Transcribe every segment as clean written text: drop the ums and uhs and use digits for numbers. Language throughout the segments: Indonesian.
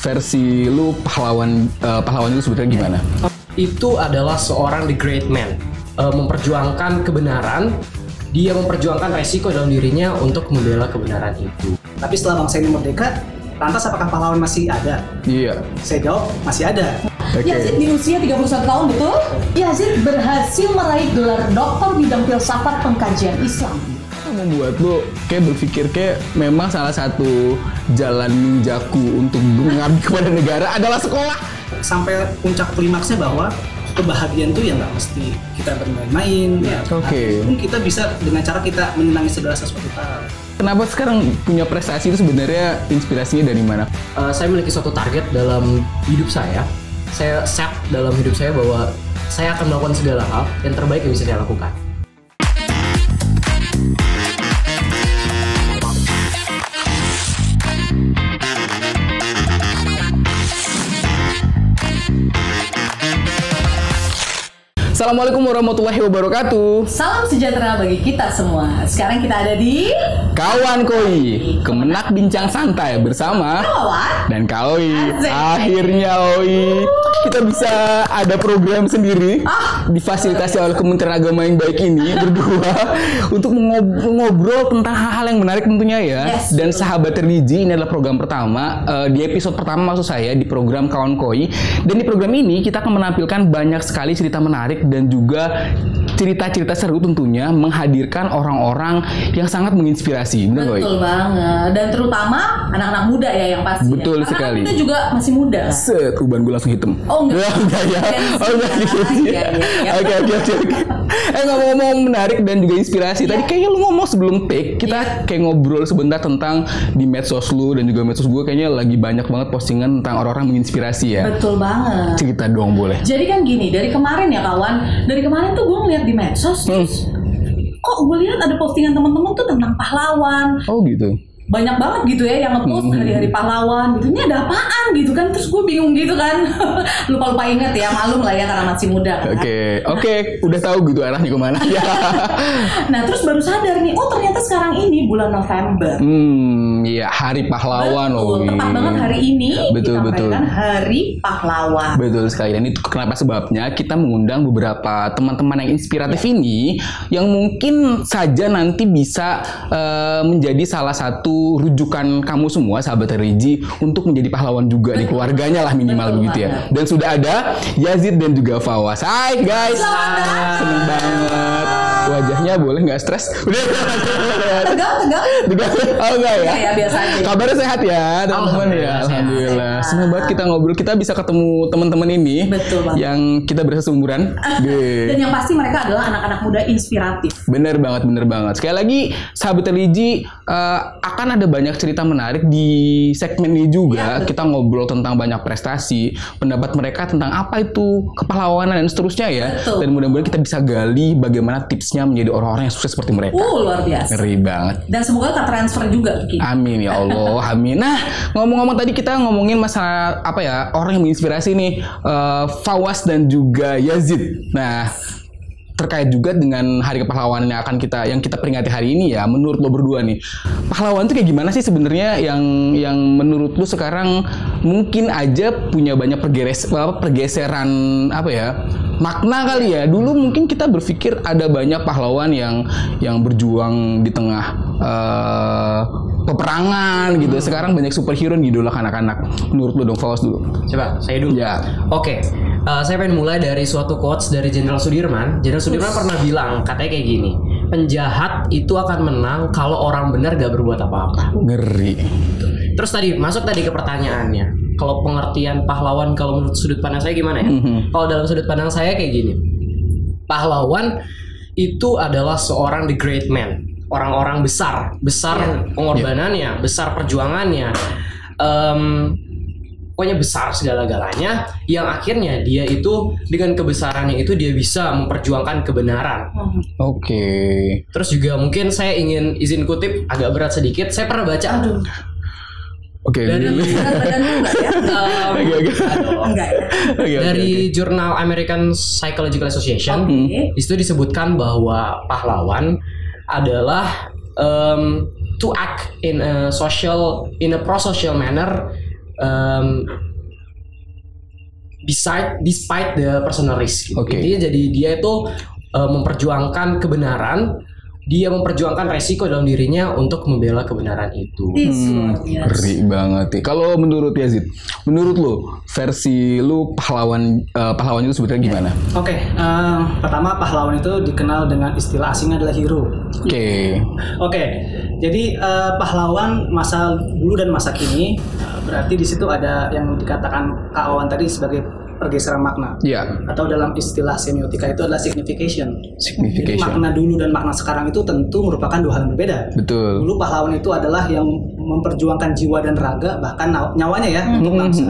versi lu pahlawan itu sebetulnya gimana? Itu adalah seorang the great man, memperjuangkan kebenaran. Dia memperjuangkan resiko dalam dirinya untuk membela kebenaran itu. Tapi setelah bangsa ini merdeka, lantas apakah pahlawan masih ada? Iya. Saya jawab masih ada. Yazid di usia 31 tahun, betul? Yazid berhasil meraih gelar doktor bidang filsafat pengkajian Islam. Membuat lo kayak berpikir kayak memang salah satu jalan ninjaku untuk mengabdi kepada negara adalah sekolah. Sampai puncak klimaksnya bahwa kebahagiaan tuh ya nggak mesti kita bermain-main. Ya. Oke. Mungkin kita bisa dengan cara kita menyenangi segala sesuatu hal. Kenapa sekarang punya prestasi itu sebenarnya inspirasinya dari mana? Saya memiliki suatu target dalam hidup saya. Saya set dalam hidup saya bahwa saya akan melakukan segala hal yang terbaik yang bisa saya lakukan. Assalamualaikum warahmatullahi wabarakatuh. Salam sejahtera bagi kita semua. Sekarang kita ada di Kawan Koi, Kemenak Bincang Santai bersama Kawan dan Koi. Asik. Akhirnya Oi, kita bisa ada program sendiri difasilitasi oleh Kementerian Agama yang baik ini berdua untuk mengobrol tentang hal-hal yang menarik tentunya ya. Yes, Dan betul. Sahabat Religi ini adalah program pertama di episode pertama maksud saya di program Kawan Koi. Dan di program ini kita akan menampilkan banyak sekali cerita menarik dan juga cerita-cerita seru tentunya menghadirkan orang-orang yang sangat menginspirasi. Benar Koi? betul banget. Dan terutama anak-anak muda ya yang pasti. Betul Karena sekali. kita juga masih muda. Set, uban gue langsung hitam. Oh, enggak. Enggak ya. Oh enggak gitu sih. Iya. Oke. Ngomong-ngomong menarik dan juga inspirasi. Tadi kayaknya lu ngomong sebelum take, kita kayak ngobrol sebentar tentang di medsos lu dan juga medsos gue kayaknya lagi banyak banget postingan tentang orang-orang menginspirasi ya. Betul banget. Cerita dong boleh. Jadi kan gini, dari kemarin ya kawan, dari kemarin tuh gue ngeliat di medsos, terus kok gue lihat ada postingan teman-teman tuh tentang pahlawan. Oh gitu. Banyak banget gitu ya yang ngepost hari-hari pahlawan gitu. Ini ada apaan gitu kan, terus gue bingung gitu kan. Lupa-lupa inget ya, malum lah ya karena masih muda kan. Oke, udah tahu gitu arahnya kemana ya. Nah terus baru sadar nih, oh ternyata sekarang ini bulan November. Iya hari pahlawan Betul, tepat banget hari ini Betul, kita betul. merayakan Hari Pahlawan. Betul sekali, dan itu kenapa sebabnya kita mengundang beberapa teman-teman yang inspiratif ini yang mungkin saja nanti bisa menjadi salah satu rujukan kamu semua sahabat religi untuk menjadi pahlawan juga di keluarganya lah minimal Betul begitu ya. banget. Dan sudah ada Yazid dan juga Fawaz. Hai guys, seneng banget. Wajahnya boleh nggak stres? Udah. Tegak. Oh enggak ya? Ya biasa aja. Kabarnya sehat ya teman-teman ya. Alhamdulillah. Senang banget kita ngobrol. Kita bisa ketemu teman-teman ini. Betul banget. Yang kita berasa seumuran. Dan yang pasti mereka adalah anak-anak muda inspiratif. Bener banget. Sekali lagi sahabat religi akan ada banyak cerita menarik di segmen ini juga. Ya, Kita ngobrol tentang banyak prestasi, pendapat mereka tentang apa itu kepahlawanan dan seterusnya ya. Betul. Dan mudah-mudahan kita bisa gali bagaimana tipsnya menjadi orang-orang yang sukses seperti mereka. Luar biasa. Ngeri banget. Dan semoga transfer juga gitu. Amin ya Allah, amin. Nah, ngomong-ngomong tadi kita ngomongin masalah apa ya, orang yang menginspirasi nih, Fawaz dan juga Yazid. Nah, terkait juga dengan Hari Kepahlawanan yang kita peringati hari ini ya, menurut lo berdua nih, pahlawan itu kayak gimana sih sebenarnya yang menurut lo sekarang mungkin aja punya banyak pergeseran apa ya, makna kali ya. Dulu mungkin kita berpikir ada banyak pahlawan yang berjuang di tengah peperangan gitu. Sekarang banyak superhero yang diidolakan anak-anak. Menurut lo dong, Fawaz dulu. Coba, saya dulu. Ya. Oke, saya pengen mulai dari suatu quotes dari Jenderal Sudirman. Jenderal Sudirman pernah bilang, katanya kayak gini, penjahat itu akan menang kalau orang benar gak berbuat apa-apa. Ngeri. Terus masuk tadi ke pertanyaannya. Kalau pengertian pahlawan kalau menurut sudut pandang saya gimana ya? Kalau dalam sudut pandang saya kayak gini. Pahlawan itu adalah seorang the great man. Orang-orang besar pengorbanannya, besar perjuangannya. Pokoknya besar segala-galanya, yang akhirnya dia itu dengan kebesarannya itu dia bisa memperjuangkan kebenaran. Oke. Terus juga mungkin saya ingin izin kutip agak berat sedikit. Saya pernah baca Oke. dari Berat badan lu enggak ya? Enggak ya? dari jurnal American Psychological Association. Oke. Di situ disebutkan bahwa pahlawan adalah to act in a pro-social manner despite the personal risk. Gitu. Oke. Intinya jadi dia itu memperjuangkan kebenaran, dia memperjuangkan resiko dalam dirinya untuk membela kebenaran itu. Luar biasa. Ngeri banget ya. Kalau menurut Yazid, menurut lu versi lu pahlawan itu sebetulnya gimana? Oke, pertama pahlawan itu dikenal dengan istilah asing adalah hero. Oke, jadi pahlawan masa dulu dan masa kini berarti di situ ada yang dikatakan Kak Wawan tadi sebagai pergeseran makna. Iya. Atau dalam istilah semiotika itu adalah signification. Jadi Signification. makna dulu dan makna sekarang itu tentu merupakan dua hal yang berbeda. Betul. Dulu pahlawan itu adalah yang memperjuangkan jiwa dan raga bahkan nyawanya ya untuk bangsa.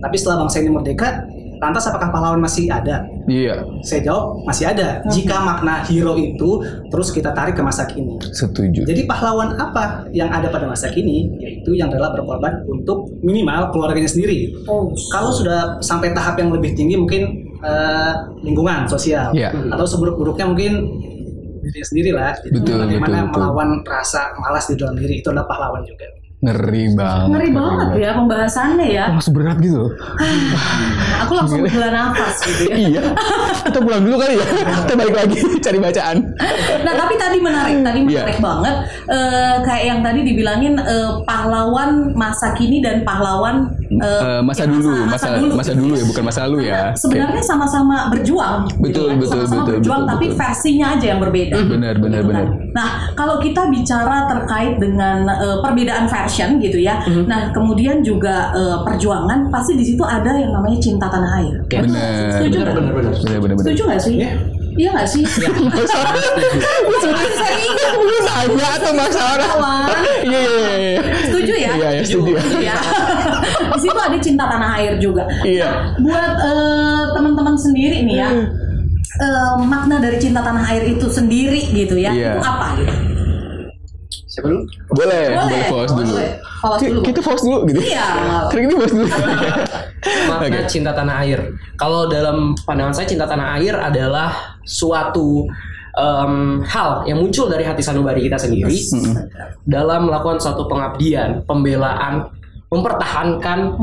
Tapi setelah bangsa ini merdeka, lantas apakah pahlawan masih ada? Iya. Saya jawab masih ada. Jika makna hero itu terus kita tarik ke masa kini. Setuju. Jadi pahlawan apa yang ada pada masa kini? Yaitu yang rela berkorban untuk minimal keluarganya sendiri. Kalau sudah sampai tahap yang lebih tinggi mungkin lingkungan sosial. Iya. Atau seburuk-buruknya mungkin diri sendiri lah. Betul, Bagaimana betul. melawan rasa malas di dalam diri itu adalah pahlawan juga. Ngeri banget. Ngeri banget ya pembahasannya ya. Langsung berat gitu. Aku langsung menghela nafas gitu ya. Iya. Kita pulang dulu kali ya. Kita balik lagi cari bacaan. Nah tapi tadi menarik banget. Kayak yang tadi dibilangin pahlawan masa kini dan pahlawan Masa dulu ya, bukan masa lalu ya. Sebenarnya sama-sama berjuang. Betul, gitu kan. Sama-sama betul, berjuang, betul, tapi betul. versinya aja yang berbeda. Benar. Nah, kalau kita bicara terkait dengan perbedaan version gitu ya. Nah, kemudian juga perjuangan, pasti di situ ada yang namanya cinta tanah air. Benar. Setuju nggak? Benar. Setuju nggak sih? Iya nggak sih? Saya atau masalah? Iya. Setuju ya? Iya, setuju. Ya. Di situ ada cinta tanah air juga. Iya. Buat teman-teman sendiri nih ya, makna dari cinta tanah air itu sendiri gitu ya, Iya. itu apa gitu? Siapa dulu? Boleh pause dulu. Pause dulu. Kita pause dulu gitu. Iya. Kita pause dulu. Makna cinta tanah air. Kalau dalam pandangan saya cinta tanah air adalah suatu hal yang muncul dari hati sanubari kita sendiri dalam melakukan suatu pengabdian, pembelaan, mempertahankan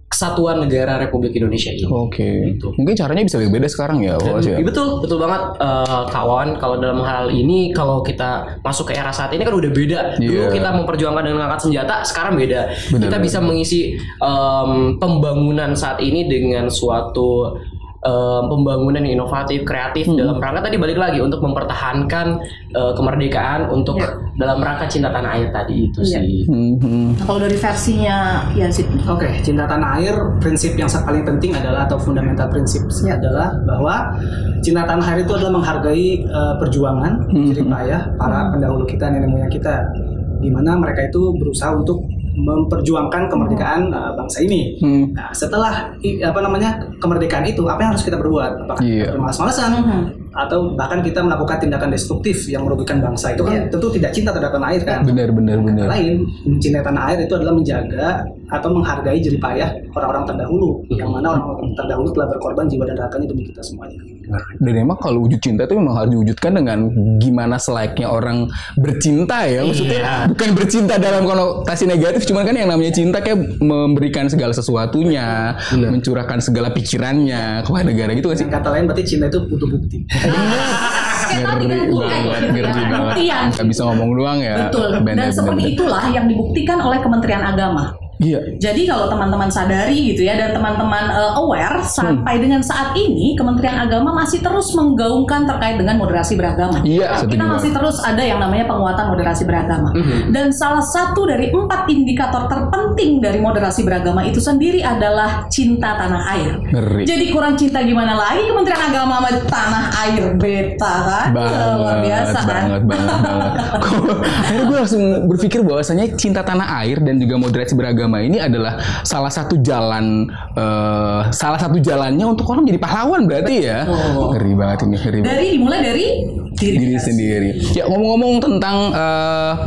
kesatuan negara Republik Indonesia ini. Oke. Mungkin caranya bisa beda sekarang ya, Wawas ya. Iya, betul banget kawan. Kalau dalam hal ini, kalau kita masuk ke era saat ini kan udah beda. Dulu Iya. kita memperjuangkan dengan angkat senjata, sekarang beda. Benar, Kita bisa mengisi pembangunan saat ini dengan suatu pembangunan yang inovatif, kreatif dalam rangka tadi balik lagi untuk mempertahankan kemerdekaan untuk dalam rangka cinta tanah air tadi itu sih. Nah, kalau dari versinya Yazid. Oke, cinta tanah air, prinsip yang paling penting adalah atau fundamental prinsipnya adalah bahwa cinta tanah air itu adalah menghargai perjuangan, jerih payah para pendahulu kita, nenek moyang kita, di mana mereka itu berusaha untuk memperjuangkan kemerdekaan bangsa ini. Nah, setelah kemerdekaan itu, apa yang harus kita berbuat? Apakah kita bermalas-malasan atau bahkan kita melakukan tindakan destruktif yang merugikan bangsa? Itu kan tentu tidak cinta terhadap tanah air kan? Benar. Lain, mencintai tanah air itu adalah menjaga atau menghargai jerih payah orang-orang terdahulu, yang mana orang-orang terdahulu telah berkorban jiwa dan raganya demi kita semuanya. Dan emang kalau wujud cinta itu memang harus diwujudkan dengan gimana selayaknya orang bercinta ya. Maksudnya bukan bercinta dalam konotasi negatif, cuman kan yang namanya cinta kayak memberikan segala sesuatunya, mencurahkan segala pikirannya kepada negara gitu kan sih. Dengan kata lain berarti cinta itu butuh bukti. Ngeri banget. Gak bisa ngomong doang ya. Betul. Dan seperti itulah yang dibuktikan oleh Kementerian Agama. Iya. Jadi kalau teman-teman sadari gitu ya, dan teman-teman aware, sampai dengan saat ini Kementerian Agama masih terus menggaungkan terkait dengan moderasi beragama. Iya, Kita masih terus ada yang namanya penguatan moderasi beragama. Dan salah satu dari 4 indikator terpenting dari moderasi beragama itu sendiri adalah cinta tanah air. Ngeri. Jadi kurang cinta gimana lagi Kementerian Agama sama tanah air beta kan? Luar biasa kan? Banget. Akhirnya gue langsung berpikir bahwasanya cinta tanah air dan juga moderasi beragama ini adalah salah satu jalannya untuk orang jadi pahlawan berarti ya. Ngeri banget ini. Dimulai dari diri sendiri. Ya ngomong-ngomong tentang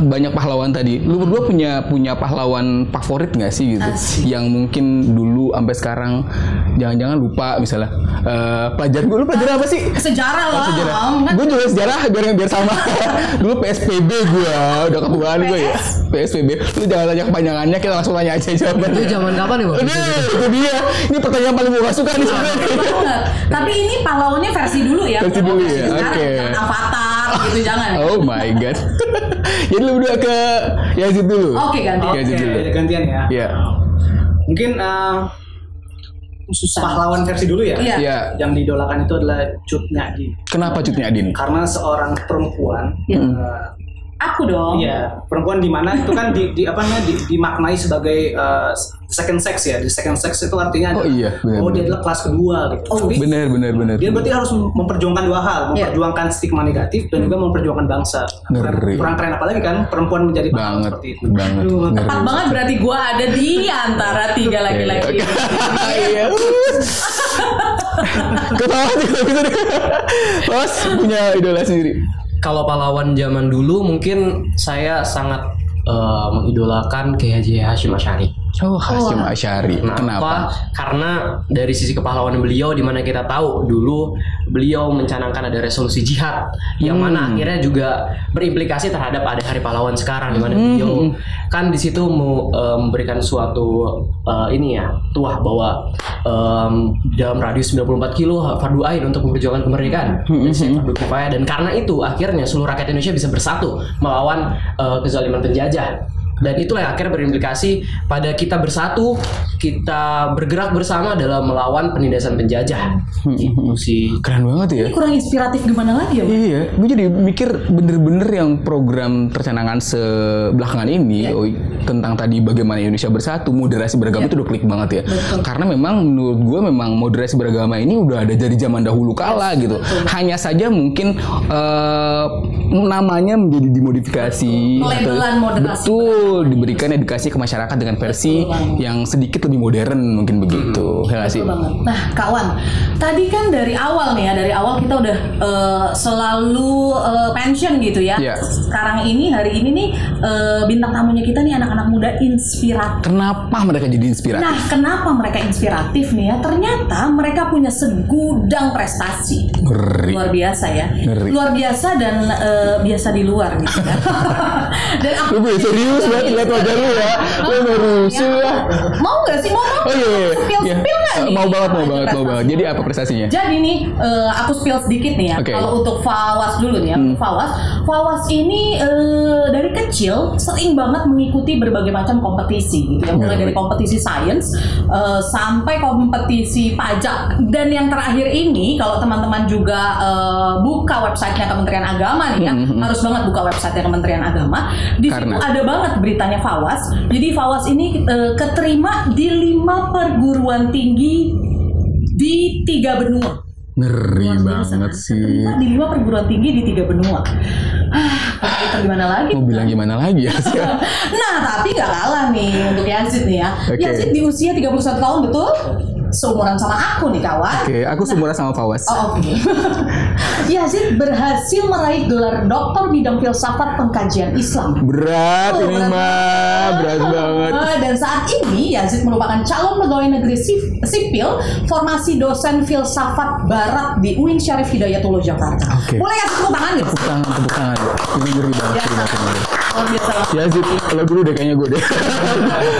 banyak pahlawan tadi, lu berdua punya pahlawan favorit nggak sih gitu? Yang mungkin dulu sampai sekarang jangan-jangan lupa misalnya. Pelajaran gue, lu pelajaran apa sih? Sejarah lah. Gue juga sejarah biar sama. Dulu PSPB gue, udah kebukaan gue ya. PSPB. Lu jangan tanya kepanjangannya, kita langsung tanya aja jawabannya. Itu zaman kapan nih, Bang? Itu dia. Ini pertanyaan paling gue gak suka nih sebenarnya. banget. Tapi ini pahlawannya versi dulu ya. Versi dulu ya, sekarang, oke. jangan Avatar gitu, jangan. Oh my god. Jadi lu berdua ke Yazid dulu. Oke, ganti. Yazid dulu. gantian ya. Iya. Mungkin pahlawan versi dulu ya. Iya. Iya. Yang diidolakan itu adalah Cut Nyak Dien. Kenapa Cut Nyak Dien? Karena seorang perempuan Aku dong. iya, perempuan di mana itu kan dimaknai sebagai second sex ya. Di second sex itu artinya Oh iya, benar, dia benar. adalah kelas kedua gitu. Tapi Bener. dia berarti harus memperjuangkan dua hal, memperjuangkan stigma negatif dan juga memperjuangkan bangsa. Ngeri. Kurang keren apalagi kan perempuan menjadi pahlawan Banget, seperti itu. banget. Tepat banget, berarti gue ada di antara tiga laki-laki. Iya. Ketawa sih kalau gitu deh. Bos punya idola sendiri. Kalau pahlawan zaman dulu mungkin saya sangat mengidolakan Kiai Haji Hashim Asy'ari. Oh, Hashim Asy'ari. Kenapa? Karena dari sisi kepahlawanan beliau, di mana kita tahu dulu beliau mencanangkan ada resolusi jihad yang mana akhirnya juga berimplikasi terhadap ada Hari Pahlawan sekarang, di mana beliau kan di situ memberikan suatu tuah bahwa dalam radius 94 kilo fardu ain untuk memperjuangkan kemerdekaan, fardu kifayah, dan karena itu akhirnya seluruh rakyat Indonesia bisa bersatu melawan kezaliman penjajah. Dan itulah yang akhirnya berimplikasi pada kita bersatu, kita bergerak bersama dalam melawan penindasan penjajah. Gitu sih. Keren banget ya. Ini kurang inspiratif gimana lagi ya, Bang? Iya, gue jadi mikir bener-bener yang program tercanangan sebelakangan ini tentang tadi bagaimana Indonesia bersatu, moderasi beragama itu udah klik banget ya. Karena memang menurut gue memang moderasi beragama ini udah ada dari zaman dahulu kala gitu. Hanya saja mungkin namanya menjadi dimodifikasi. Labelan moderasi. Betul, diberikan edukasi ke masyarakat dengan versi yang sedikit lebih modern mungkin begitu. Ya nggak sih? Betul banget. Nah, kawan, tadi kan dari awal nih ya, dari awal kita udah selalu pension gitu ya. Iya. Sekarang ini, hari ini nih bintang tamunya kita nih anak-anak muda inspiratif. Kenapa mereka jadi inspiratif? Nah, kenapa mereka inspiratif nih ya? Ternyata mereka punya segudang prestasi. Ngeri. Luar biasa ya. Ngeri. Luar biasa dan biasa di luar gitu ya. Dan aku Lu serius banget lihat wajah lu ya. Lu merusuh ya. Mau nggak sih? Mau Oh iya. Spill nggak nih? Mau banget. Jadi apa prestasinya? Jadi nih, aku spill sedikit nih ya. Oke. Kalau untuk Fawas dulu nih ya, Fawas ini dari kecil sering banget mengikuti berbagai macam kompetisi, gitu ya. Mulai dari kompetisi sains sampai kompetisi pajak. Dan yang terakhir ini, kalau teman-teman juga buka websitenya Kementerian Agama nih ya, harus banget buka websitenya Kementerian Agama. Di situ ada banget beritanya Fawas. Jadi Fawas ini keterima di 5 perguruan tinggi di 3 benua. Ngeri Luar biasa, banget kan? sih. Keterima di 5 perguruan tinggi di 3 benua. Kita gimana lagi? Mau bilang gimana lagi ya? Nah, tapi gak kalah nih untuk Yazid nih ya. Oke. Yazid di usia 31 tahun, betul? Seumuran sama aku nih, kawan. Oke, aku seumuran sama Fawas. Oh, oke. Yazid berhasil meraih gelar doktor bidang filsafat pengkajian Islam. Berat ini mah, berat banget. Dan saat ini Yazid merupakan calon pegawai negeri sipil formasi dosen filsafat barat di UIN Syarif Hidayatullah Jakarta. Oke. Boleh kasih tepuk tangan gitu? Tepuk tangan. Ini ngeri banget. Luar biasa. Yazid, kalau dulu deh kayaknya gue deh.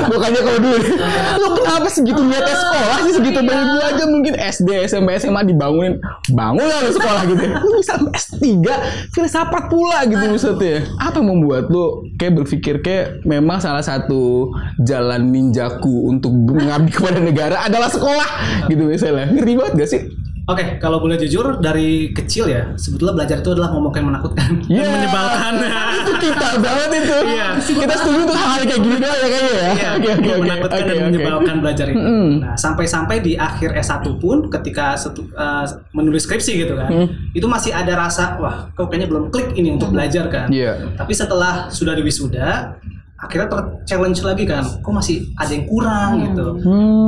Bukannya kalau dulu deh. Lu kenapa segitu niatnya sekolah sih, segitu banyak gue aja mungkin SD, SMP, SMA dibangunin. Bangun lah lu sekolah gitu ya. Lu bisa S3 filsafat pula gitu maksudnya. Apa yang membuat lu kayak berpikir kayak memang salah satu jalan ninjaku untuk mengabdi kepada negara adalah sekolah gitu misalnya. Ngeri banget gak sih? Oke, kalau boleh jujur dari kecil ya, sebetulnya belajar itu adalah momok yang menakutkan dan menyebalkan. Itu kita banget itu. Iya. Kita setuju untuk hal kayak gini doang ya kayaknya ya. Iya, menakutkan dan menyebalkan belajar itu. Nah, sampai-sampai di akhir S1 pun ketika menulis skripsi gitu kan, itu masih ada rasa, wah, kok kayaknya belum klik ini untuk belajar kan. Iya. Tapi setelah sudah diwisuda, akhirnya ter-challenge lagi kan, kok masih ada yang kurang gitu.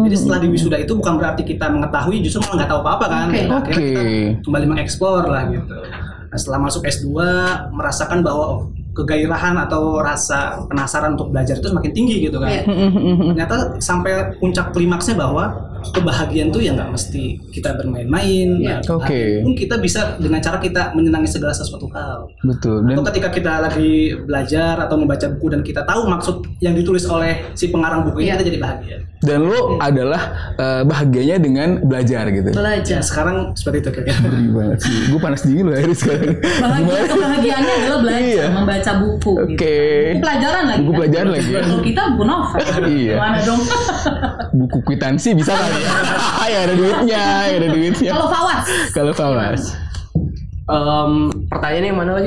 Jadi setelah diwisuda itu bukan berarti kita mengetahui, justru malah nggak tahu apa-apa kan. Nah, akhirnya kita kembali mengeksplor lah gitu. Nah, setelah masuk S2 merasakan bahwa kegairahan atau rasa penasaran untuk belajar itu semakin tinggi gitu kan. Ternyata sampai puncak klimaksnya bahwa kebahagiaan tuh ya nggak mesti kita bermain-main. Iya. Oke. Pun kita bisa dengan cara kita menyenangi segala sesuatu hal. Betul. Dan Atau ketika kita lagi belajar atau membaca buku dan kita tahu maksud yang ditulis oleh si pengarang buku ini, Iya. kita jadi bahagia. lo adalah bahagianya dengan belajar gitu. Ya, Belajar. sekarang seperti itu kayaknya. Ngeri banget sih. Gue panas dingin loh Iris sekarang. Kebahagiaannya adalah belajar, Iya. membaca buku. Oke. Gitu. Buku pelajaran lagi. Buku kan? pelajaran lagi, ya. Kalau kita buku novel. Iya. Gimana dong? Buku kwitansi bisa kali ya. Ya ada duitnya. Kalau Fawas. Pertanyaannya yang mana lagi?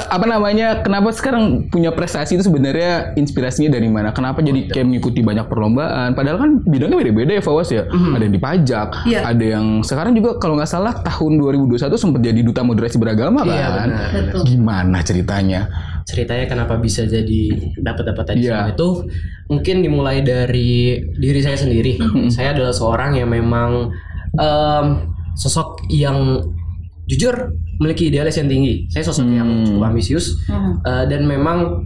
Apa namanya? Kenapa sekarang punya prestasi itu sebenarnya inspirasinya dari mana? Kenapa jadi kayak mengikuti banyak perlombaan? Padahal kan bidangnya beda-beda ya Fawas ya. Ada yang di pajak, Iya. ada yang sekarang juga kalau nggak salah tahun 2021 sempat jadi duta moderasi beragama kan? Iya, benar. Betul. Gimana ceritanya? Ceritanya kenapa bisa jadi dapat tadi Iya. semua itu mungkin dimulai dari diri saya sendiri. Saya adalah seorang yang memang sosok yang jujur memiliki idealis yang tinggi. Saya sosok yang cukup ambisius dan memang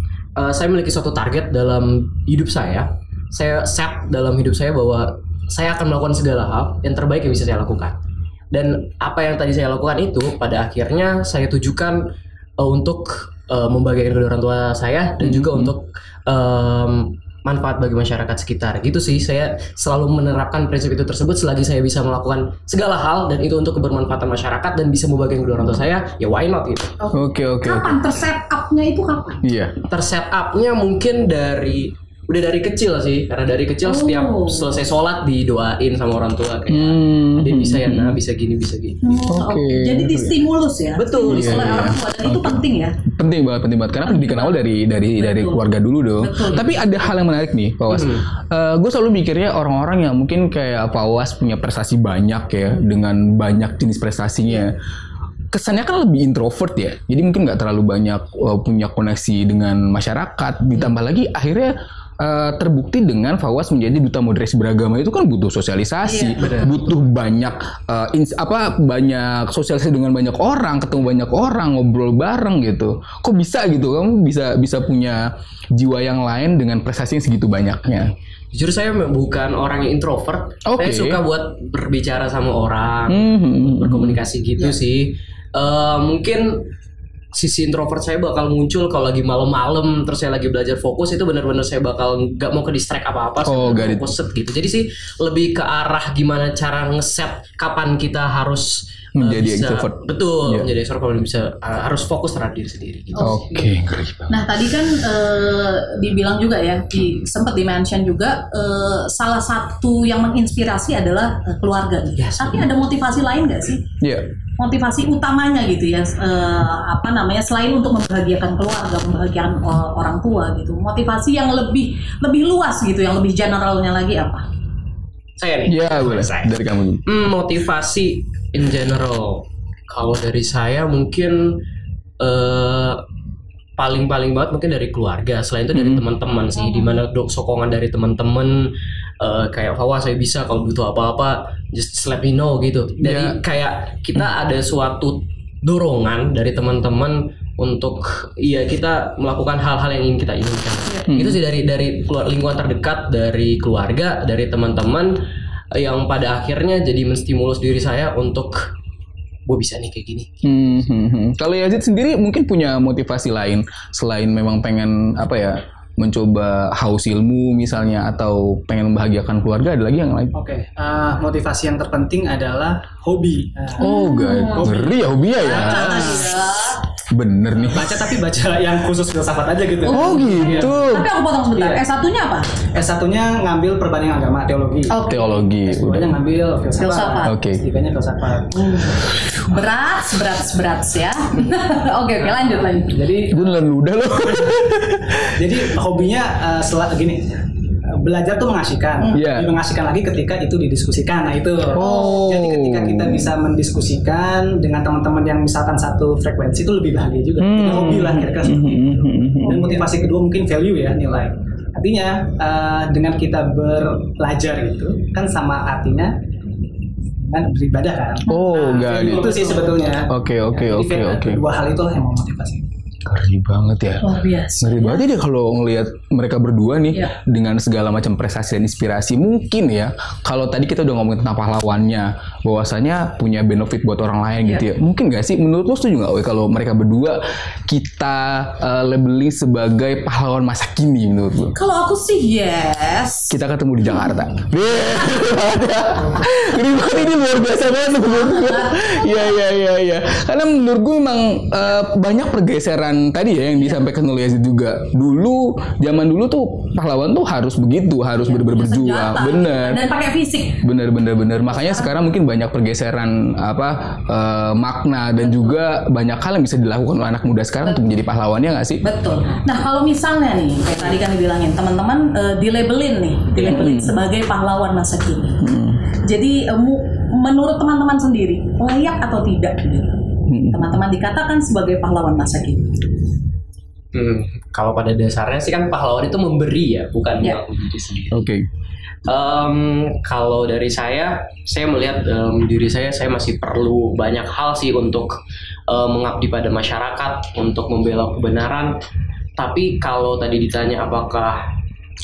saya memiliki suatu target dalam hidup saya. Saya set dalam hidup saya bahwa saya akan melakukan segala hal yang terbaik yang bisa saya lakukan. Dan apa yang tadi saya lakukan itu pada akhirnya saya tujukan untuk membahagiakan kedua orang tua saya dan juga untuk manfaat bagi masyarakat sekitar. Gitu sih, saya selalu menerapkan prinsip itu tersebut selagi saya bisa melakukan segala hal dan itu untuk kebermanfaatan masyarakat dan bisa membahagiakan kedua orang tua saya, ya why not gitu. Oke. Kapan terset up-nya itu kapan? Iya. Terset up-nya mungkin udah dari kecil sih, karena dari kecil setiap selesai sholat didoain sama orang tua kayak adik bisa ya nah bisa gini. Oke. Jadi distimulus ya. Betul. Oleh orang tua dan itu penting ya. Penting banget karena pendidikan awal dari keluarga dulu dong. Betul. Tapi ada hal yang menarik nih, Fawas. Gue selalu mikirnya orang-orang yang mungkin kayak Fawas punya prestasi banyak ya, dengan banyak jenis prestasinya. Kesannya kan lebih introvert ya, jadi mungkin nggak terlalu banyak punya koneksi dengan masyarakat. Ditambah lagi akhirnya terbukti dengan Fawas menjadi duta moderasi beragama itu kan butuh sosialisasi, butuh banyak banyak sosialisasi dengan banyak orang, ketemu banyak orang, ngobrol bareng gitu. Kok bisa gitu? Kamu bisa punya jiwa yang lain dengan prestasi yang segitu banyaknya. Jujur saya bukan orang yang introvert. Oke. Saya suka buat berbicara sama orang, berkomunikasi gitu sih. Mungkin sisi introvert saya bakal muncul kalau lagi malam-malam terus saya lagi belajar fokus, itu benar-benar saya bakal nggak mau ke distract apa-apa, saya fokus gitu. Jadi sih lebih ke arah gimana cara ngeset kapan kita harus menjadi bisa, extrovert. betul, menjadi extrovert, bisa harus fokus terhadap diri sendiri gitu. Oke, ngeri banget. Nah tadi kan dibilang juga ya, sempat di-mention juga salah satu yang menginspirasi adalah keluarga. Yes, tapi ada motivasi lain nggak sih? Iya. Motivasi utamanya gitu ya, selain untuk membahagiakan keluarga, membahagiakan orang tua gitu. Motivasi yang lebih luas gitu, yang lebih generalnya lagi apa? Saya nih. Iya, boleh. Dari kamu. Motivasi in general. Kalau dari saya mungkin paling banget mungkin dari keluarga. Selain itu dari teman-teman sih, dimana sokongan dari teman-teman kayak Fawas saya bisa kalau butuh apa-apa just let me know gitu. Dari kayak kita ada suatu dorongan dari teman-teman untuk kita melakukan hal-hal yang ingin kita inginkan. Itu sih dari lingkungan terdekat, dari keluarga, dari teman-teman yang pada akhirnya jadi menstimulus diri saya untuk gue bisa nih kayak gini. Kalau Yazid sendiri mungkin punya motivasi lain selain memang pengen mencoba haus ilmu misalnya atau pengen membahagiakan keluarga, ada lagi yang lain? Oke, motivasi yang terpenting adalah hobi. Ngeri ya hobinya ya. Bener nih. Baca tapi baca yang khusus filsafat aja gitu. Oh gitu. Tapi aku potong sebentar. Iya. S1-nya apa? S1-nya ngambil perbandingan agama, teologi. Teologi. S2-nya ngambil filsafat. Oke. S3-nya filsafat. Berat ya. Oke, lanjut. Jadi gue ludah loh. Jadi hobinya gini. Belajar tuh mengasihkan. Lebih mengasihkan lagi ketika itu didiskusikan. Nah itu. Jadi ketika kita bisa mendiskusikan dengan teman-teman yang misalkan satu frekuensi, itu lebih bahagia juga. Jadi hobi lah kira-kira seperti itu. Dan motivasi kedua mungkin value ya, nilai. Artinya dengan kita belajar itu kan sama artinya dengan beribadah kan. Enggak. Itu sih sebetulnya. Oke. Dua hal itulah yang memotivasi. Ngeri banget ya. Luar biasa. Ngeri banget ya kalau ngelihat mereka berdua nih Iya. dengan segala macam prestasi dan inspirasi. Mungkin ya, kalau tadi kita udah ngomongin tentang pahlawannya, bahwasanya punya benefit buat orang lain gitu ya. Mungkin gak sih, menurut lo setuju gak kalau mereka berdua kita labeling sebagai pahlawan masa kini menurut lo? Kalau aku sih yes. Kita ketemu di Jakarta. Ngeri banget, ini luar biasa banget menurut gue. Iya. Karena menurut gue memang banyak pergeseran tadi ya yang disampaikan oleh Yazid juga. Dulu, zaman dulu tuh pahlawan tuh harus begitu, harus benar-benar berjuang. Senjata. Bener. Dan pakai fisik. Bener. Makanya sekarang mungkin banyak pergeseran makna dan juga banyak hal yang bisa dilakukan oleh anak muda sekarang untuk menjadi pahlawan, ya nggak sih? Betul. Nah kalau misalnya nih, kayak tadi kan dibilangin teman-teman dilabelin sebagai pahlawan masa kini. Jadi menurut teman-teman sendiri layak atau tidak? Teman-teman dikatakan sebagai pahlawan masa kini. Kalau pada dasarnya sih kan pahlawan itu memberi ya, bukan Ya. diri sendiri. Oke. Kalau dari saya melihat diri saya masih perlu banyak hal sih untuk mengabdi pada masyarakat, untuk membela kebenaran. Tapi kalau tadi ditanya apakah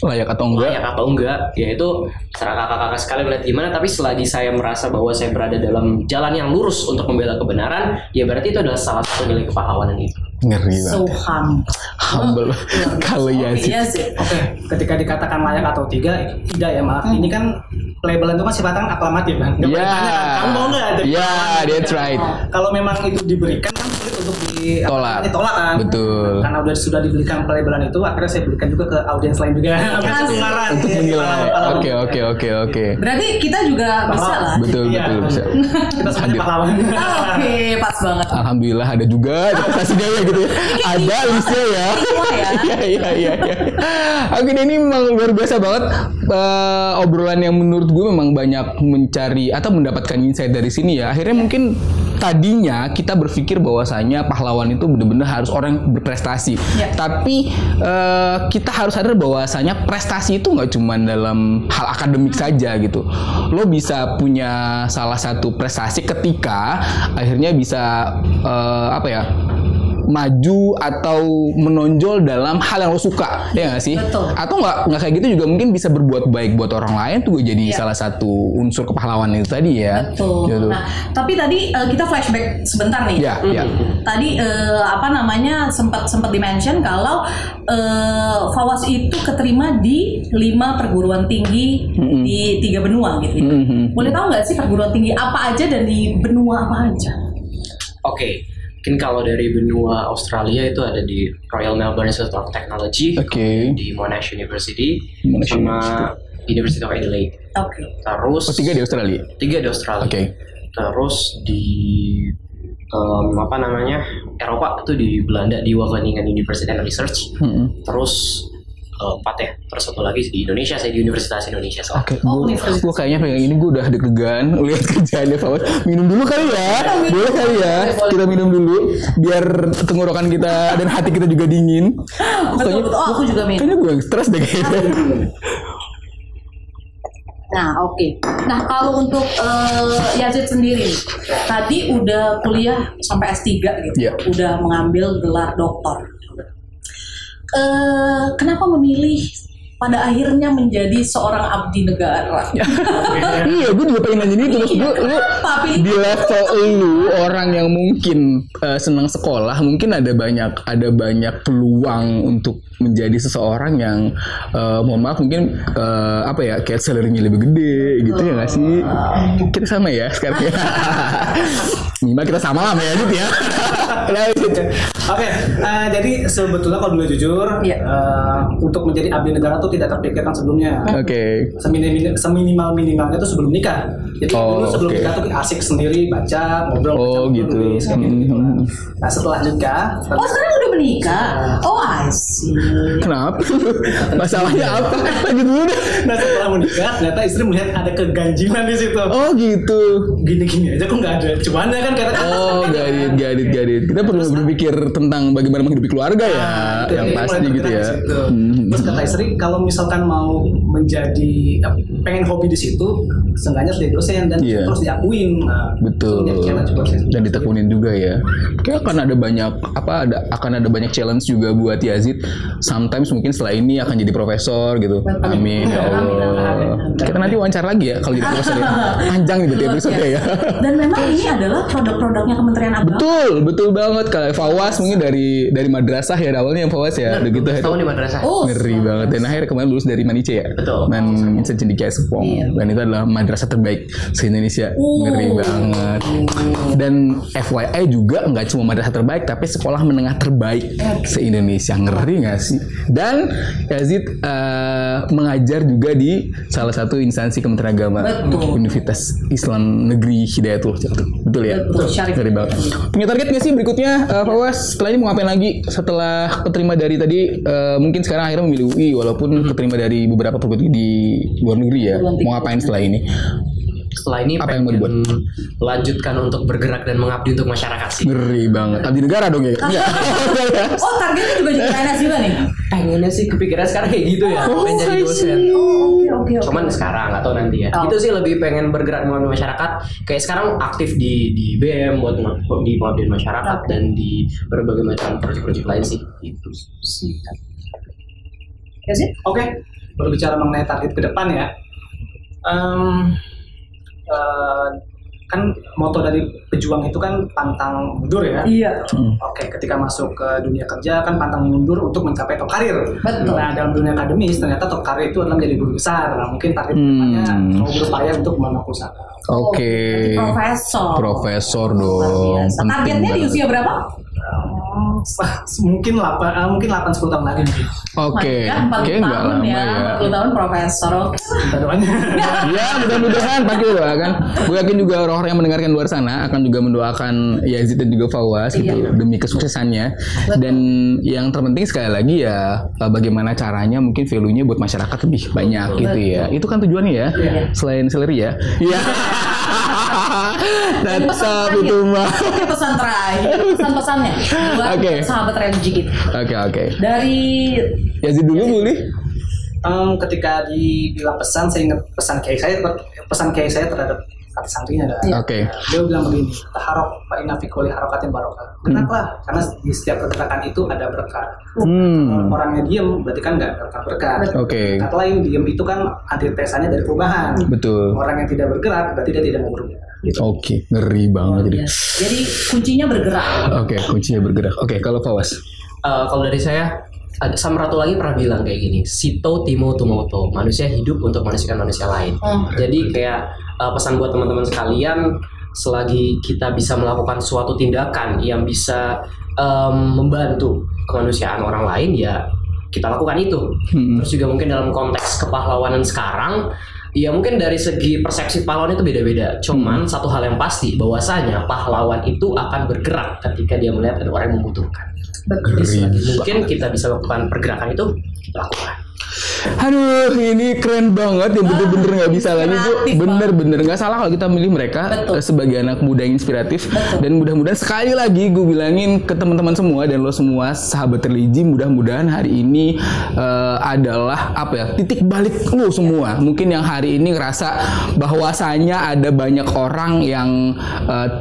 Layak atau enggak? layak atau enggak, ya itu serah kakak-kakak sekali melihat gimana. Tapi selagi saya merasa bahwa saya berada dalam jalan yang lurus untuk membela kebenaran, ya berarti itu adalah salah satu nilai kepahlawanan itu. Ngeri So banget. Humble. Kalau Yazid. Oke, ketika dikatakan layak atau tidak ya maaf. Ini kan labelan itu kan sifatnya aklamatif kan. Nggak boleh tanya kan, kamu mau nggak? Ya, that's right. Kalau memang itu diberikan kan sulit untuk ditolak kan. Betul. Karena sudah diberikan pelabelan itu, akhirnya saya berikan juga ke audiens lain juga. Ketularan. Untuk menilai. Oke. Berarti kita juga bisa lah. Betul bisa. Kita sebenarnya Hadir. pahlawan. Oke, pas banget. Alhamdulillah ada juga prestasinya ya gitu ya. Ada listnya ya. Semua ya. Iya. Oke, ini memang luar biasa banget obrolan yang menurut gue memang banyak mencari atau mendapatkan insight dari sini ya. Akhirnya mungkin tadinya kita berpikir bahwasanya pahlawan itu benar-benar harus orang yang berprestasi. Ya. Tapi kita harus sadar bahwasanya prestasi itu nggak cuma dalam hal akademik saja gitu. Lo bisa punya salah satu prestasi ketika akhirnya bisa maju atau menonjol dalam hal yang lo suka, ya nggak sih? Betul. Atau nggak kayak gitu juga mungkin bisa berbuat baik buat orang lain tuh jadi Iya. salah satu unsur kepahlawanan itu tadi ya. Betul. Gitu. Nah, tapi tadi kita flashback sebentar nih. Ya. Tadi sempat dimention kalau Fawaz itu keterima di 5 perguruan tinggi di 3 benua gitu. Boleh tahu nggak sih perguruan tinggi apa aja dan di benua apa aja? Oke. Mungkin kalau dari benua Australia itu ada di Royal Melbourne Institute of Technology, Oke. di Monash University, Monash sama University of Adelaide. Oke. Terus 3 di Australia. 3 di Australia. Oke. Terus di Eropa itu di Belanda di Wageningen University and Research. Terus 4 ya. Terus satu lagi di Indonesia, saya di Universitas Indonesia. Oke, Oh, gue kayaknya pengen ini gue udah deg-degan lihat kerjaannya Fawaz. Minum dulu kali ya, boleh kali ya. Kita minum dulu biar tenggorokan kita dan hati kita juga dingin. Betul. Oh, aku juga minum. Kayaknya gue yang stres deh kayaknya. Nah, oke. Nah, kalau untuk Yazid sendiri, tadi udah kuliah sampai S3 gitu, Iya. udah mengambil gelar doktor. Kenapa memilih pada akhirnya menjadi seorang abdi negara? Iya, gue juga pengen nanya itu. Maksud gue, lu di level lu orang yang mungkin senang sekolah, mungkin ada banyak peluang untuk menjadi seseorang yang mohon maaf mungkin kayak salary-nya lebih gede gitu ya nggak sih? Kita sama ya sekarang ya. Minimal kita sama lah ya Dit ya. Oke, jadi sebetulnya kalau boleh jujur, untuk menjadi abdi negara tuh tidak terpikirkan sebelumnya. Oke. Seminimal-minimalnya tuh sebelum nikah. Jadi dulu sebelum oke. nikah tuh asik sendiri baca, ngobrol, Oh, baca, gitu. nulis, kayak gitu. Nah setelah nikah, Oh, sekarang udah menikah? Oh, I see. Kenapa? Masalahnya apa? Lanjut dulu deh. Nah setelah menikah ternyata istri melihat ada keganjilan di situ. Oh gitu. Gini-gini aja kok nggak ada cuannya kan kata. Oh, gadit. Kita perlu berpikir tentang bagaimana menghidupi keluarga ya, yang pasti gitu ya. Terus kata istri kalau misalkan mau menjadi pengen hobi di situ, seenggaknya harus jadi dosen dan terus diakuin. Nah, betul. Dan ditekunin juga ya. Kayak akan ada banyak challenge juga buat Yazid. Sometimes mungkin setelah ini akan jadi profesor gitu. Amin ya Allah. Kita nanti wawancara lagi ya kalau jadi profesor ya. Panjang nih berarti episode ya. Dan memang ini adalah produk-produknya Kementerian Agama. Betul banget. Kalau Fawas mungkin dari madrasah ya awalnya yang Fawas ya. Begitu. Tahun di madrasah. Ngeri banget. Dan akhirnya kemarin lulus dari Manice ya. Betul. Dan Cendekia Serpong. Dan itu adalah madrasah terbaik se-Indonesia. Ngeri banget. Dan FYI juga nggak cuma madrasah terbaik, tapi sekolah menengah terbaik se-Indonesia. Ngeri nggak sih? Dan Yazid mengajar juga di salah satu instansi Kementerian Agama, Universitas Islam Negeri Hidayatullah Jakarta. Betul ya? Betul, Syarif. Ngeri banget. Punya target nggak sih berikutnya, Fawas? Setelah ini mau ngapain lagi? Setelah keterima dari tadi, mungkin sekarang akhirnya memilih UI, walaupun keterima dari beberapa perguruan di luar negeri ya. Mau ngapain setelah ini? Setelah ini apa yang mau dibuat? Lanjutkan untuk bergerak dan mengabdi untuk masyarakat sih. Ngeri banget. Abdi negara dong ya? Oh, targetnya juga jadi PNS juga nih? Pengennya sih kepikiran sekarang kayak gitu ya. Pengen jadi dosen. Oke. Cuman sekarang atau nanti ya. Itu sih lebih pengen bergerak mengabdi masyarakat. Kayak sekarang aktif di BEM buat di pengabdian masyarakat dan di berbagai macam proyek-proyek lain sih. Itu sih. Ya sih? Oke. Berbicara mengenai target ke depan ya. Kan moto dari pejuang itu kan pantang mundur ya. Iya. Oke, ketika masuk ke dunia kerja kan pantang mundur untuk mencapai top karir. Betul. Nah, dalam dunia akademis ternyata top karir itu adalah menjadi guru besar. Nah, mungkin target depannya mau berupaya untuk membangun pusaka. Oke. Profesor dong. Targetnya di usia berapa? Mungkin 8-10 tahun lagi. Oke. Oke, nggak lama ya. 40 tahun profesor. Minta doanya. Ya, mudah-mudahan pasti doakan. Gue yakin juga orang-orang yang mendengarkan luar sana akan juga mendoakan Yazid dan juga Fawas gitu demi kesuksesannya. Dan yang terpenting sekali lagi ya bagaimana caranya mungkin value-nya buat masyarakat lebih banyak gitu ya. Itu kan tujuannya ya. Selain salary ya. Iya. Tetap itu mah. Pesan terakhir, pesan-pesannya buat sahabat religi kita. Oke. Dari Yazid dulu boleh. Ketika dibilang pesan, saya ingat pesan kiai saya terhadap kata santrinya adalah dia bilang begini, taharok fa inna fi kulli harakatin barokah. Geraklah karena di setiap pergerakan itu ada berkah. Orangnya diam berarti kan nggak berkah. Kata lain diam itu kan antitesanya dari perubahan. Betul. Orang yang tidak bergerak berarti dia tidak mau berubah. Gitu. Ngeri banget jadi kuncinya bergerak. Kuncinya bergerak. Kalau Fawas? Kalau dari saya Samratulangi pernah bilang kayak gini, Sito Timo Tumoto, manusia hidup untuk manusiakan manusia lain. Jadi kayak pesan buat teman-teman sekalian, selagi kita bisa melakukan suatu tindakan yang bisa membantu kemanusiaan orang lain, ya kita lakukan itu. Terus juga mungkin dalam konteks kepahlawanan sekarang, ya mungkin dari segi persepsi pahlawan itu beda-beda. Cuman satu hal yang pasti, bahwasanya pahlawan itu akan bergerak ketika dia melihat ada orang yang membutuhkan. Jadi mungkin kita bisa lakukan pergerakan itu, kita lakukan. Aduh, ini keren banget ya, bener-bener nggak bisa lagi tuh, bener-bener nggak salah kalau kita milih mereka sebagai anak muda yang inspiratif. Dan mudah-mudahan sekali lagi gue bilangin ke teman-teman semua dan lo semua sahabat religi, mudah-mudahan hari ini adalah titik balik lo semua. Mungkin yang hari ini ngerasa bahwasanya ada banyak orang yang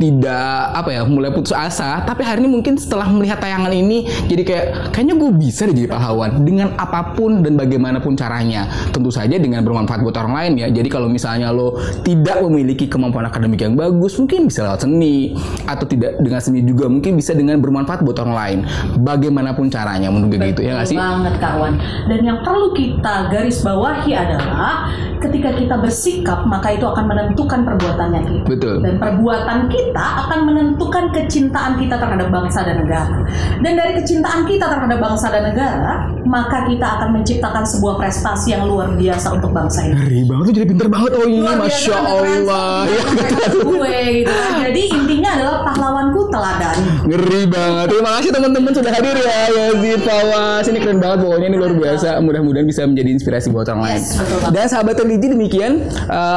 tidak mulai putus asa, tapi hari ini mungkin setelah melihat tayangan ini jadi kayaknya gue bisa deh jadi pahlawan dengan apapun dan bagaimanapun caranya. Tentu saja dengan bermanfaat buat orang lain ya. Jadi kalau misalnya lo tidak memiliki kemampuan akademik yang bagus, mungkin bisa lewat seni, atau tidak dengan seni juga mungkin bisa dengan bermanfaat buat orang lain. Bagaimanapun caranya menurut gue gitu ya nggak sih? Banget kawan. Dan yang perlu kita garis bawahi adalah ketika kita bersikap maka itu akan menentukan perbuatannya kita. Betul. Dan perbuatan kita akan menentukan kecintaan kita terhadap bangsa dan negara. Dan dari kecintaan kita terhadap bangsa dan negara, maka kita akan menciptakan menciptakan sebuah prestasi yang luar biasa untuk bangsa ini. Ngeri banget, tuh jadi pinter banget. Oh iya, Luar biasa, Masya ada Allah. Ya, transfer gue gitu kan. Jadi intinya adalah pahlawanku teladan. ngeri banget. Terima kasih teman-teman sudah hadir ya. Yazid, Fawas, ini keren banget pokoknya, ini luar biasa. Mudah-mudahan bisa menjadi inspirasi buat orang lain. Betul banget. Dan sahabat religi, demikian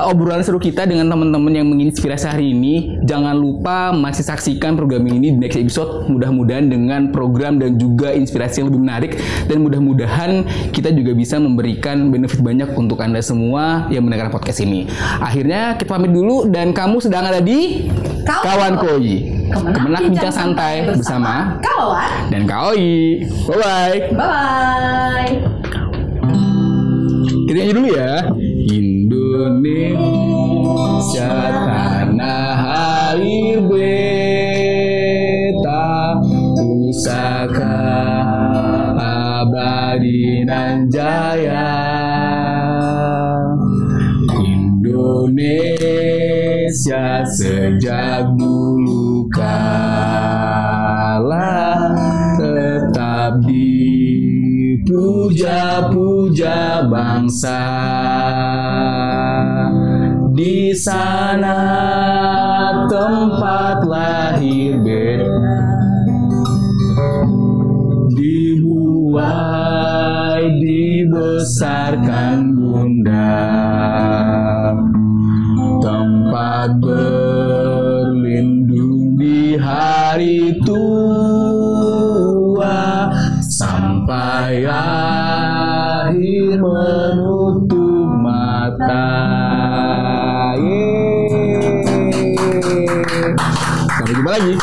obrolan seru kita dengan teman-teman yang menginspirasi hari ini. Jangan lupa masih saksikan program ini di next episode. Mudah-mudahan dengan program dan juga inspirasi yang lebih menarik, dan mudah-mudahan kita juga bisa memberikan benefit banyak untuk Anda semua yang mendengarkan podcast ini. Akhirnya kita pamit dulu, dan kamu sedang ada di Kawan Koi. Kemenak bincang santai bersama Kawan dan Koi. Bye-bye. Bye. Kita nyanyi dulu ya. Indonesia tanah air beta, pusaka abadi nan jaya. Indonesia sejak dulu kala tetap dipuja-puja bangsa. Di sana tempat lahir beta, dibuai dibesarkan bunda, tempat berlindung di hari tua, sampai akhir menutup mata. Sampai jumpa lagi.